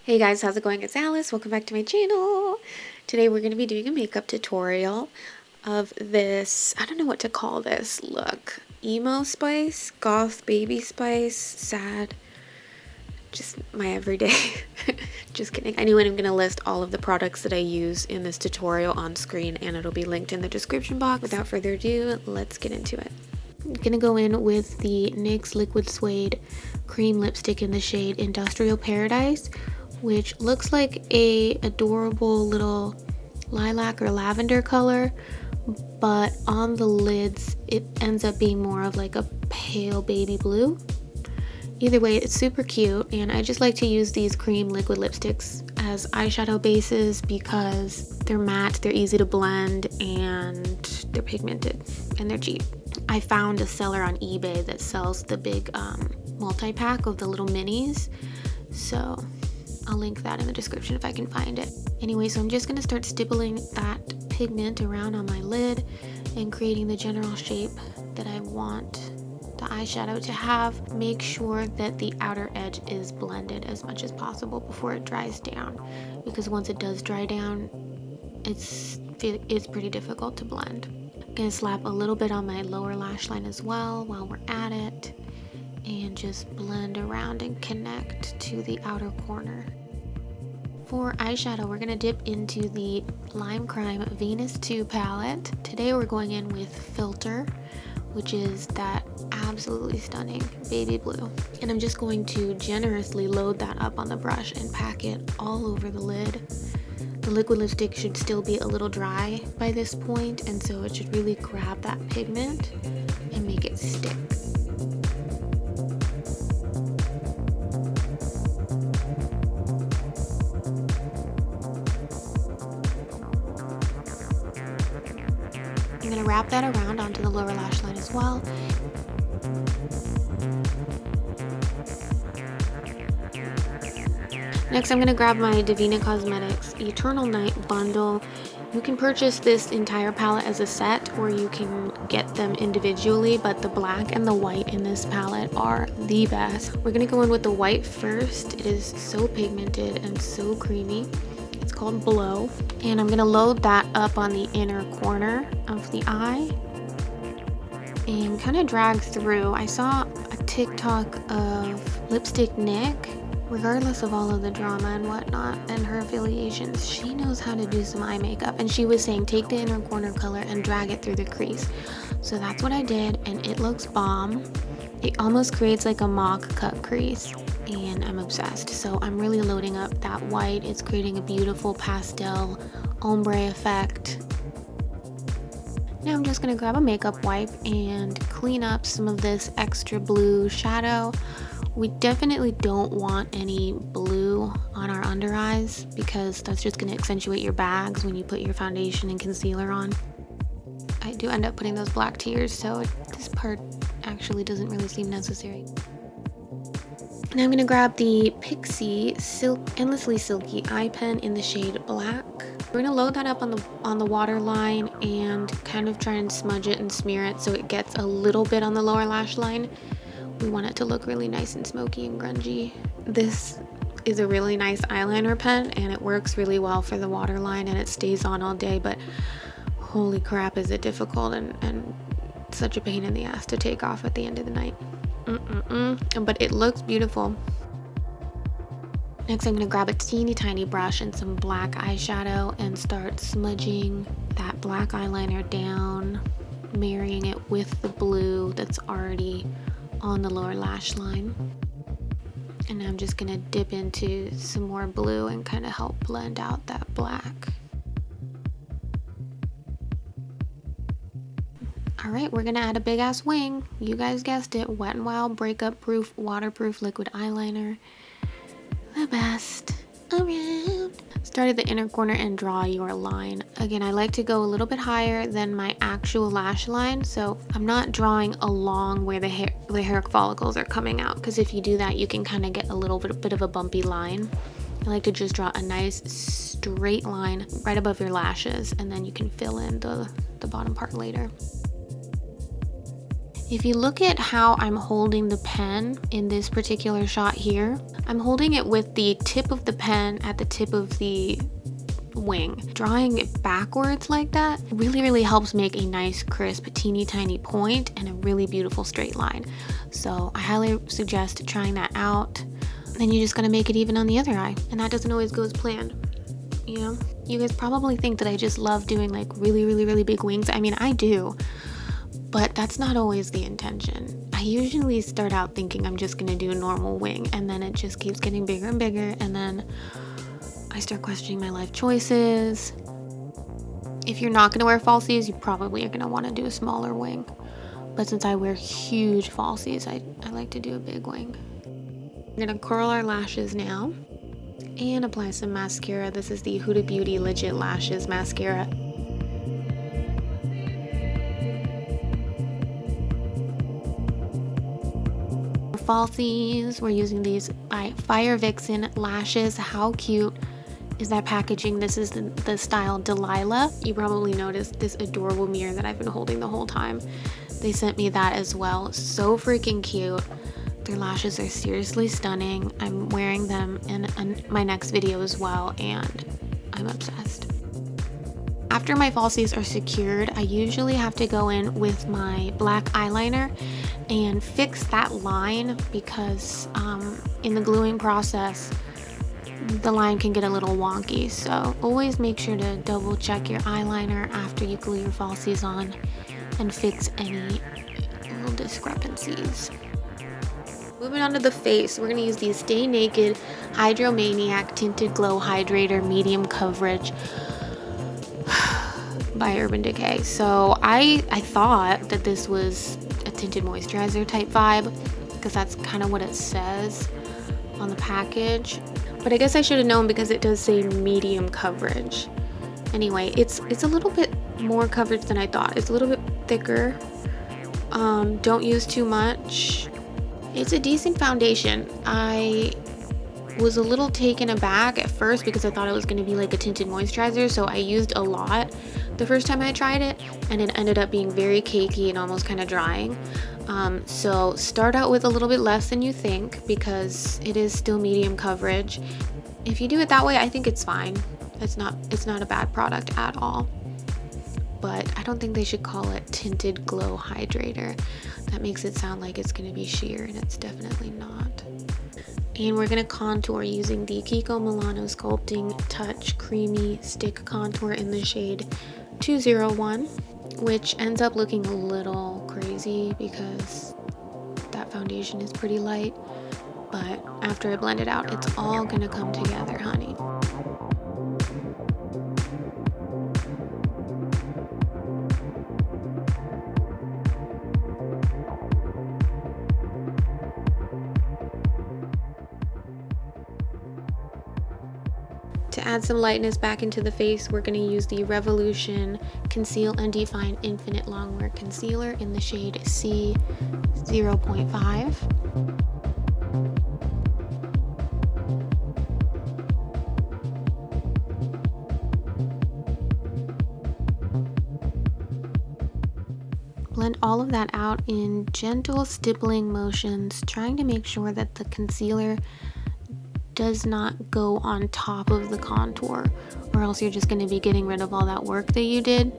Hey guys, how's it going? It's Alice. Welcome back to my channel. Today we're going to be doing a makeup tutorial of this, I don't know what to call this look. Emo spice, goth baby spice, sad, just my everyday. Just kidding. Anyway, I'm going to list all of the products that I use in this tutorial on screen and it'll be linked in the description box. Without further ado, let's get into it. I'm going to go in with the NYX Liquid Suede Cream Lipstick in the shade Industrial Paradise, which looks like a adorable little lilac or lavender color, but on the lids it ends up being more of like a pale baby blue. Either way, it's super cute, and I just like to use these cream liquid lipsticks as eyeshadow bases because they're matte, they're easy to blend, and they're pigmented and they're cheap. I found a seller on eBay that sells the big multi-pack of the little minis, so I'll link that in the description if I can find it. Anyway, so I'm just going to start stippling that pigment around on my lid and creating the general shape that I want the eyeshadow to have. Make sure that the outer edge is blended as much as possible before it dries down, because once it does dry down, it's pretty difficult to blend. I'm going to slap a little bit on my lower lash line as well while we're at it, and just blend around and connect to the outer corner. For eyeshadow, we're going to dip into the Lime Crime Venus 2 palette. Today we're going in with Filter, which is that absolutely stunning baby blue. And I'm just going to generously load that up on the brush and pack it all over the lid. The liquid lipstick should still be a little dry by this point, and so it should really grab that pigment and make it stick. I'm going to wrap that around onto the lower lash line as well. Next, I'm going to grab my Divina Cosmetics Eternal Night bundle. You can purchase this entire palette as a set, or you can get them individually, but the black and the white in this palette are the best. We're going to go in with the white first. It is so pigmented and so creamy. It's called Blow, and I'm going to load that up on the inner corner of the eye and kind of drag through. I saw a TikTok of Lipstick Nick. Regardless of all of the drama and whatnot and her affiliations, she knows how to do some eye makeup, and she was saying take the inner corner color and drag it through the crease. So that's what I did, and it looks bomb. It almost creates like a mock cut crease, and I'm obsessed. So I'm really loading up that white. It's creating a beautiful pastel ombre effect. Now I'm just going to grab a makeup wipe and clean up some of this extra blue shadow. We definitely don't want any blue on our under eyes because that's just going to accentuate your bags when you put your foundation and concealer on. I do end up putting those black tears, so this part actually doesn't really seem necessary. Now I'm going to grab the Pixie Endlessly Silky eye pen in the shade Black. We're going to load that up on the waterline and kind of try and smudge it and smear it so it gets a little bit on the lower lash line. We want it to look really nice and smoky and grungy. This is a really nice eyeliner pen, and it works really well for the waterline, and it stays on all day, but holy crap is it difficult and such a pain in the ass to take off at the end of the night. But it looks beautiful. Next, I'm going to grab a teeny tiny brush and some black eyeshadow and start smudging that black eyeliner down, marrying it with the blue that's already on the lower lash line. And I'm just going to dip into some more blue and kind of help blend out that black. Alright, we're going to add a big ass wing. You guys guessed it, Wet n Wild breakup proof waterproof liquid eyeliner. The best around. Start at the inner corner and draw your line. Again, I like to go a little bit higher than my actual lash line, so I'm not drawing along where the hair follicles are coming out, because if you do that, you can kind of get a little bit of a bumpy line. I like to just draw a nice straight line right above your lashes, and then you can fill in the bottom part later. If you look at how I'm holding the pen in this particular shot here, I'm holding it with the tip of the pen at the tip of the wing. Drawing it backwards like that really helps make a nice crisp teeny tiny point and a really beautiful straight line. So I highly suggest trying that out. Then you just gotta make it even on the other eye, and that doesn't always go as planned. You know, you guys probably think that I just love doing like really big wings. I mean, I do, but that's not always the intention. I usually start out thinking I'm just gonna do a normal wing, and then it just keeps getting bigger and bigger, and then I start questioning my life choices. If you're not gonna wear falsies, you probably are gonna wanna do a smaller wing. But since I wear huge falsies, I like to do a big wing. We're gonna curl our lashes now and apply some mascara. This is the Huda Beauty Legit Lashes Mascara. For falsies, we're using these by Fire Vixen lashes. How cute is that packaging? This is the style Delilah. You probably noticed this adorable mirror that I've been holding the whole time. They sent me that as well. So freaking cute. Their lashes are seriously stunning. I'm wearing them in my next video as well, and I'm obsessed. After my falsies are secured, I usually have to go in with my black eyeliner and fix that line because in the gluing process, the line can get a little wonky. So always make sure to double check your eyeliner after you glue your falsies on and fix any little discrepancies. Moving on to the face, we're going to use the Stay Naked Hydromaniac Tinted Glow Hydrator Medium Coverage by Urban Decay. So I thought that this was a tinted moisturizer type vibe because that's kind of what it says on the package. But I guess I should have known because it does say medium coverage. Anyway, it's a little bit more coverage than I thought. It's a little bit thicker. Don't use too much. It's a decent foundation. I was a little taken aback at first because I thought it was going to be like a tinted moisturizer, so I used a lot the first time I tried it, and it ended up being very cakey and almost kind of drying. So start out with a little bit less than you think because it is still medium coverage. If you do it that way, I think it's fine. It's not a bad product at all. But I don't think they should call it Tinted Glow Hydrator. That makes it sound like it's going to be sheer, and it's definitely not. And we're going to contour using the Kiko Milano Sculpting Touch Creamy Stick Contour in the shade 201, which ends up looking a little crazy because that foundation is pretty light. But after I blend it out, it's all going to come together, honey. To add some lightness back into the face, we're going to use the Revolution Conceal and Define Infinite Longwear Concealer in the shade C0.5. Blend all of that out in gentle stippling motions, trying to make sure that the concealer does not go on top of the contour, or else you're just going to be getting rid of all that work that you did.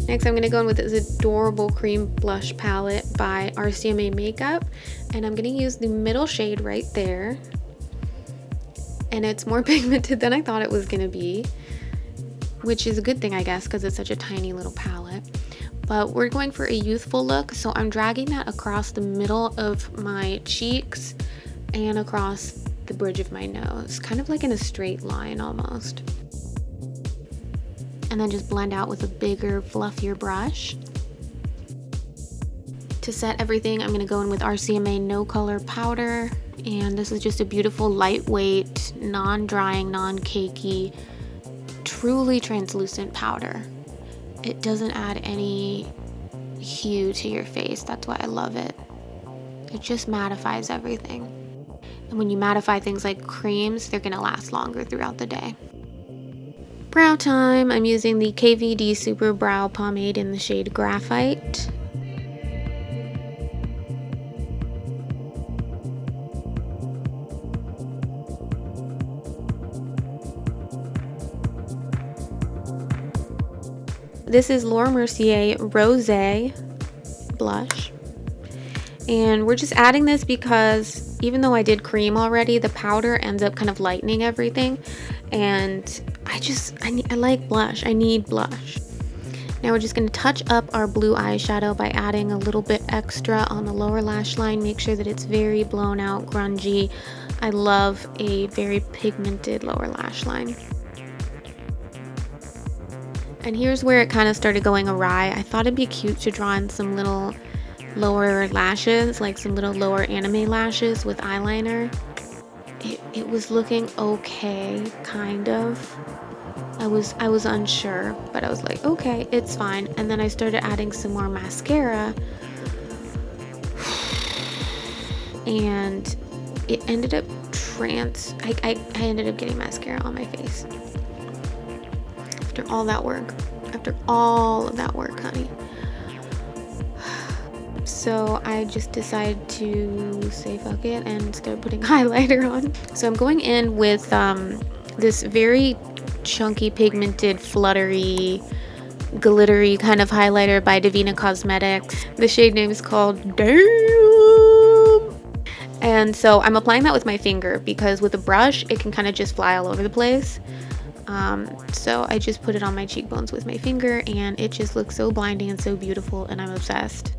Next, I'm going to go in with this adorable cream blush palette by RCMA Makeup, and I'm going to use the middle shade right there. And it's more pigmented than I thought it was going to be, which is a good thing, I guess, because it's such a tiny little palette. But we're going for a youthful look, so I'm dragging that across the middle of my cheeks and across the bridge of my nose, kind of like in a straight line almost. And then just blend out with a bigger, fluffier brush. To set everything, I'm going to go in with RCMA No Color Powder. And this is just a beautiful, lightweight, non-drying, non-cakey, truly translucent powder. It doesn't add any hue to your face. That's why I love it. It just mattifies everything. And when you mattify things like creams, they're gonna last longer throughout the day. Brow time. I'm using the KVD Super Brow Pomade in the shade Graphite. This is Laura Mercier Rosé blush. And we're just adding this because even though I did cream already, the powder ends up kind of lightening everything. And I like blush. I need blush. Now we're just going to touch up our blue eyeshadow by adding a little bit extra on the lower lash line. Make sure that it's very blown out, grungy. I love a very pigmented lower lash line. And here's where it kind of started going awry. I thought it'd be cute to draw in some little lower lashes, like some little lower anime lashes with eyeliner. It was looking okay, kind of. I was unsure, but I was like, okay, it's fine. And then I started adding some more mascara, and it ended up I ended up getting mascara on my face. After all that work. After all of that work, honey. So I just decided to say fuck it and start putting highlighter on. So I'm going in with this very chunky, pigmented, fluttery, glittery kind of highlighter by Divina Cosmetics. The shade name is called Damn. And so I'm applying that with my finger because with a brush, it can kind of just fly all over the place. So I just put it on my cheekbones with my finger, and it just looks so blinding and so beautiful, and I'm obsessed.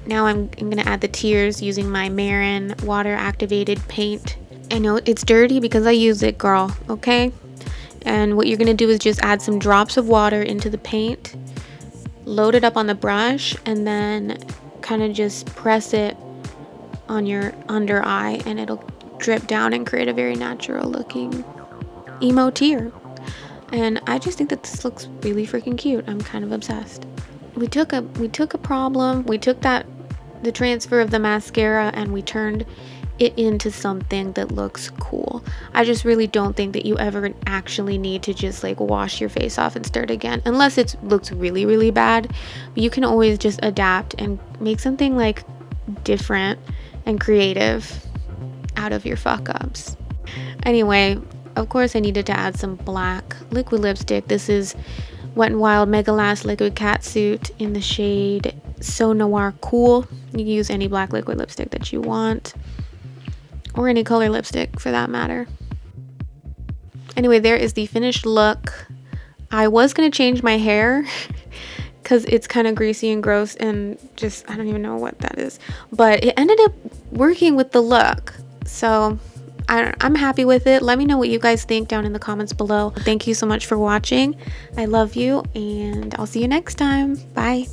Now I'm gonna add the tears using my Mehron water activated paint. I know it's dirty because I use it, girl, okay? And what you're gonna do is just add some drops of water into the paint, load it up on the brush, and then kind of just press it on your under eye, and it'll drip down and create a very natural looking emo tear. And I just think that this looks really freaking cute. I'm kind of obsessed. We took a problem, we took the transfer of the mascara, and we turned it into something that looks cool. I just really don't think that you ever actually need to just like wash your face off and start again, unless it looks really, really bad. But you can always just adapt and make something like different and creative out of your fuck ups. Anyway, of course I needed to add some black liquid lipstick. This is Wet n Wild Mega Lash Liquid Catsuit in the shade So Noir Cool. You can use any black liquid lipstick that you want, or any color lipstick for that matter. Anyway, there is the finished look. I was going to change my hair because it's kind of greasy and gross and just, I don't even know what that is. But it ended up working with the look. So I'm happy with it. Let me know what you guys think down in the comments below. Thank you so much for watching. I love you, and I'll see you next time. Bye.